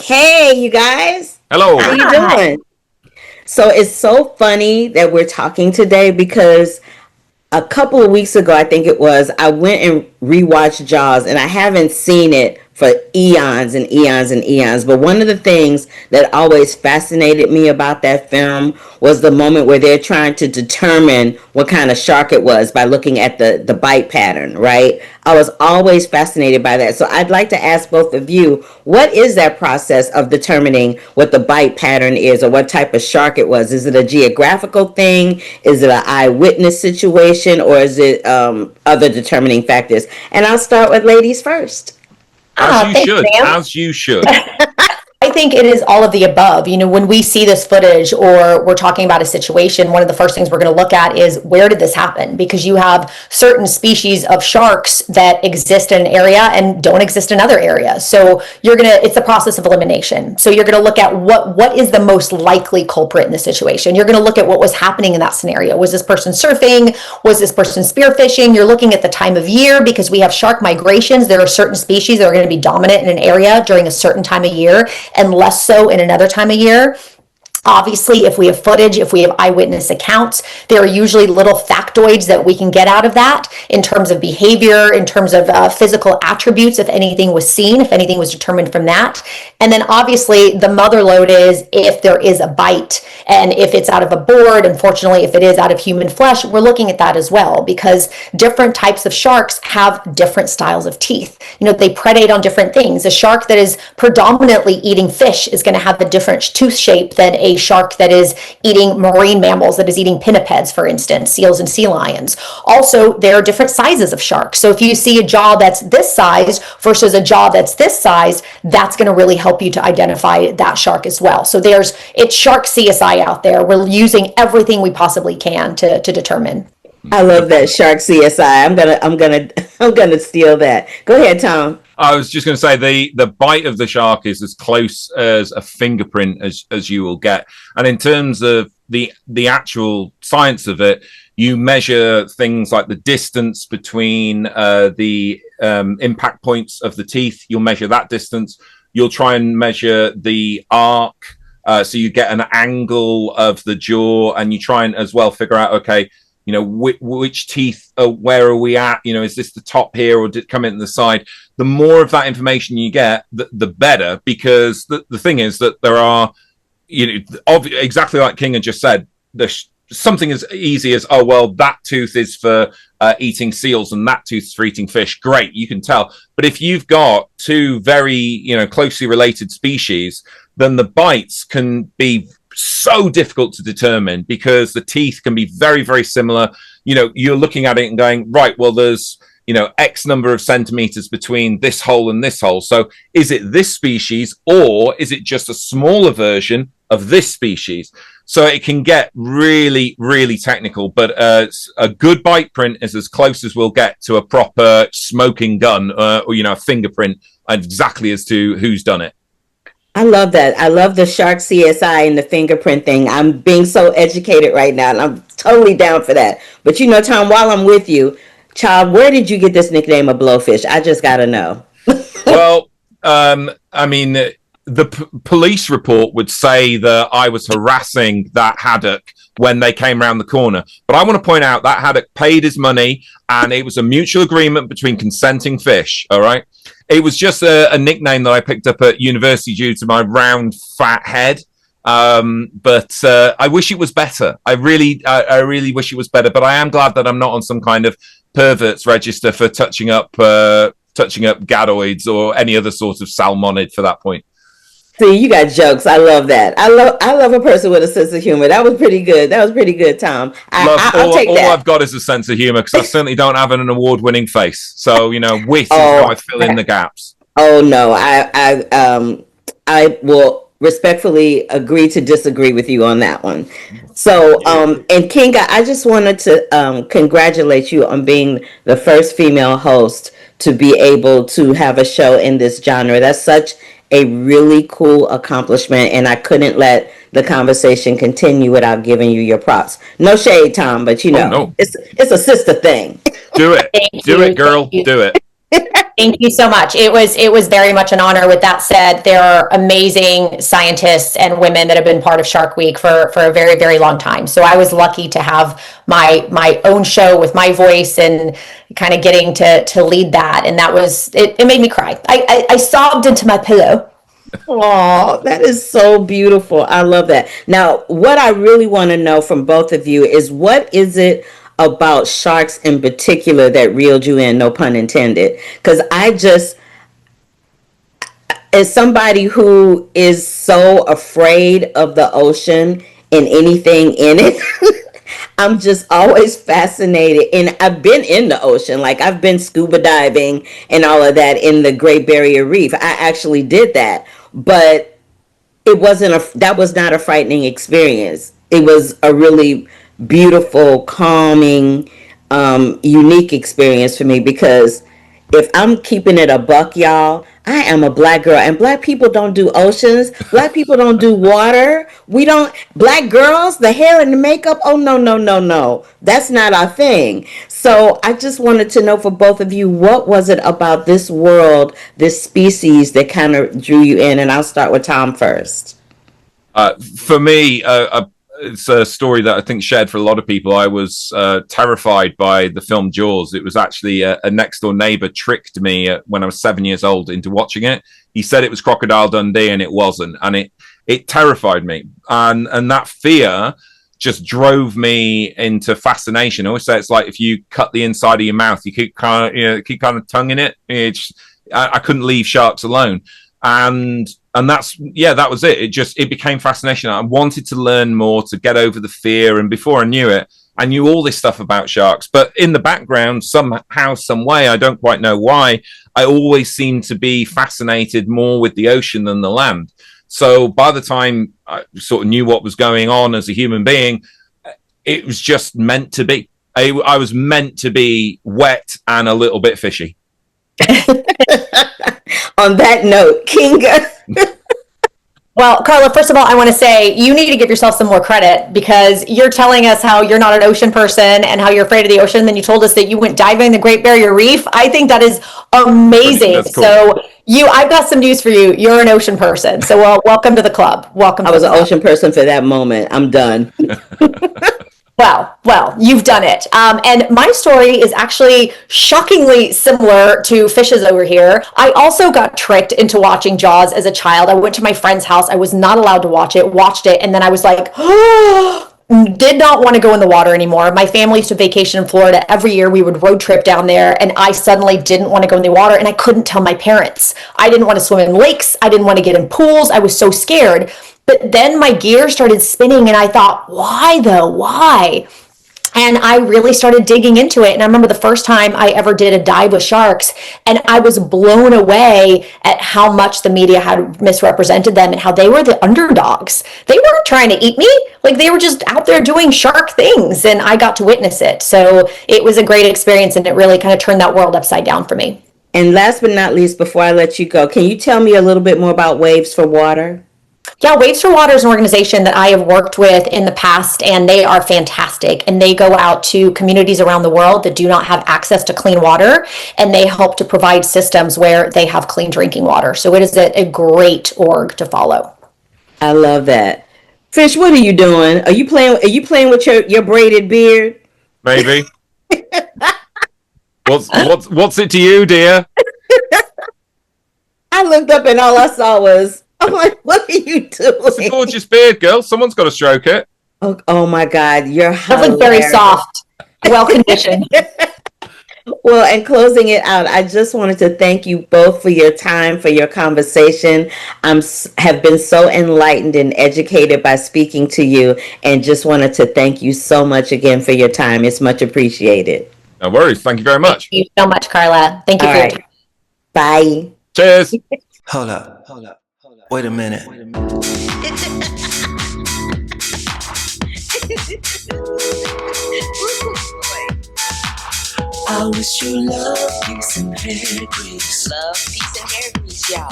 Hey, you guys. How Hello. you Hi. doing? So it's so funny that we're talking today because a couple of weeks ago, I think it was, I went and rewatched Jaws, and I haven't seen it for eons and eons and eons. But one of the things that always fascinated me about that film was the moment where they're trying to determine what kind of shark it was by looking at the bite pattern, right? I was always fascinated by that. So I'd like to ask both of you, what is that process of determining what the bite pattern is or what type of shark it was? Is it a geographical thing? Is it an eyewitness situation? Or is it other determining factors? And I'll start with ladies first. As you Thanks, should. Sam. As you should. I think it is all of the above. When we see this footage or we're talking about a situation, one of the first things we're going to look at is where did this happen? Because you have certain species of sharks that exist in an area and don't exist in other areas. So it's the process of elimination. So you're going to look at what is the most likely culprit in the situation. You're going to look at what was happening in that scenario. Was this person surfing? Was this person spearfishing? You're looking at the time of year because we have shark migrations. There are certain species that are going to be dominant in an area during a certain time of year and less so in another time of year. Obviously, if we have footage, if we have eyewitness accounts, there are usually little factoids that we can get out of that in terms of behavior, in terms of physical attributes, if anything was seen, if anything was determined from that. And then obviously the mother lode is if there is a bite and if it's out of a board, unfortunately, if it is out of human flesh, we're looking at that as well because different types of sharks have different styles of teeth. They predate on different things. A shark that is predominantly eating fish is going to have a different tooth shape than a shark that is eating marine mammals, that is eating pinnipeds, for instance, seals and sea lions. Also, there are different sizes of sharks. So if you see a jaw that's this size versus a jaw that's this size, that's going to really help you to identify that shark as well. So it's Shark CSI out there. We're using everything we possibly can to determine. I love that Shark CSI. I'm gonna steal that. Go ahead, Tom. I was just going to say the bite of the shark is as close as a fingerprint as you will get. And in terms of the actual science of it, you measure things like the distance between the impact points of the teeth. You'll measure that distance. You'll try and measure the arc. So you get an angle of the jaw and you try and as well figure out, okay, which teeth, where are we at? Is this the top here or did it come in the side? The more of that information you get, the better, because the thing is that there are, exactly like Kinga just said, there's something as easy as, oh, well, that tooth is for eating seals and that tooth is for eating fish. Great, you can tell. But if you've got two very, closely related species, then the bites can be so difficult to determine because the teeth can be very, very similar. You're looking at it and going, right, well, there's, X number of centimeters between this hole and this hole. So is it this species or is it just a smaller version of this species? So it can get really, really technical, but a good bite print is as close as we'll get to a proper smoking gun or, a fingerprint exactly as to who's done it. I love that. I love the Shark CSI and the fingerprint thing. I'm being so educated right now, and I'm totally down for that. But Tom, while I'm with you, child, where did you get this nickname of Blowfish? I just gotta know. Well, I mean, police report would say that I was harassing that haddock when they came around the corner. But I want to point out that haddock paid his money and it was a mutual agreement between consenting fish. All right. It was just a nickname that I picked up at university due to my round, fat head. But I wish it was better. I really wish it was better. But I am glad that I'm not on some kind of perverts register for touching up gadoids or any other sort of salmonid for that point. See, you got jokes. I love that. I love a person with a sense of humor. That was pretty good. That was pretty good, Tom. Love, I'll take all that. I've got is a sense of humor because I certainly don't have an award-winning face. So wit is how I fill in the gaps. Oh no, I will respectfully agree to disagree with you on that one. So, and Kinga, I just wanted to congratulate you on being the first female host to be able to have a show in this genre. That's such a really cool accomplishment, and I couldn't let the conversation continue without giving you your props. No shade, Tom, but Oh no, it's a sister thing. do it, Thank do you. it, girl, Thank you. do it. Thank you so much. It was very much an honor. With that said, there are amazing scientists and women that have been part of Shark Week for a very, very long time. So I was lucky to have my own show with my voice and kind of getting to lead that. And that was it made me cry. I sobbed into my pillow. Oh, that is so beautiful. I love that. Now, what I really want to know from both of you is what is it about sharks in particular that reeled you in, no pun intended? Because as somebody who is so afraid of the ocean and anything in it, I'm just always fascinated. And I've been in the ocean, like I've been scuba diving and all of that in the Great Barrier Reef. I actually did that, but that was not a frightening experience. It was a really beautiful, calming, unique experience for me because if I'm keeping it a buck, y'all, I am a black girl, and black people don't do oceans. Black people don't do water. We don't. Black girls, the hair and the makeup. Oh no, no, no, no. That's not our thing. So I just wanted to know for both of you, what was it about this world, this species that kind of drew you in? And I'll start with Tom first. For me, it's a story that I think shared for a lot of people. I was terrified by the film Jaws. It was actually a next door neighbor tricked me when I was 7 years old into watching it. He said it was Crocodile Dundee and it wasn't, and it terrified me, and that fear just drove me into fascination. I always say it's like if you cut the inside of your mouth, you keep kind of tonguing it. I couldn't leave sharks alone, and that was it. It became fascination. I wanted to learn more, to get over the fear, and before I knew it, I knew all this stuff about sharks. But in the background, somehow, some way, I don't quite know why, I always seemed to be fascinated more with the ocean than the land. So by the time I sort of knew what was going on as a human being, it was just meant to be. I was meant to be wet and a little bit fishy. On that note, Kinga. Well, Carla, first of all, I want to say you need to give yourself some more credit because you're telling us how you're not an ocean person and how you're afraid of the ocean. Then you told us that you went diving in the Great Barrier Reef. I think that is amazing. That's cool. So I've got some news for you. You're an ocean person. So welcome to the club. Welcome. I was an ocean person for that moment. I'm done. Well, you've done it. And my story is actually shockingly similar to Fish's over here. I also got tricked into watching Jaws as a child. I went to my friend's house. I was not allowed to watched it, and then I was like, oh, did not want to go in the water anymore. My family used to vacation in Florida. Every year we would road trip down there, and I suddenly didn't want to go in the water, and I couldn't tell my parents. I didn't want to swim in lakes. I didn't want to get in pools. I was so scared. But then my gears started spinning and I thought, why though? Why? And I really started digging into it. And I remember the first time I ever did a dive with sharks, and I was blown away at how much the media had misrepresented them and how they were the underdogs. They weren't trying to eat me. Like, they were just out there doing shark things, and I got to witness it. So it was a great experience, and it really kind of turned that world upside down for me. And last but not least, before I let you go, can you tell me a little bit more about Waves for Water? Yeah, Waves for Water is an organization that I have worked with in the past, and they are fantastic. And they go out to communities around the world that do not have access to clean water, and they help to provide systems where they have clean drinking water. So it is a great org to follow. I love that. Fish, what are you doing? Are you playing with your braided beard? Maybe. What's it to you, dear? I looked up and all I saw was, I'm like, what are you doing? It's a gorgeous beard, girl. Someone's got to stroke it. Oh my God, you're hilarious. Very soft, well conditioned. Well, and closing it out, I just wanted to thank you both for your time, for your conversation. Have been so enlightened and educated by speaking to you, and just wanted to thank you so much again for your time. It's much appreciated. No worries. Thank you very much. Thank you so much, Carla. Thank you for your time. Bye. Cheers. Hold up. Wait a minute. I wish you love, peace, and hair grease. Love, peace, and hair grease, y'all.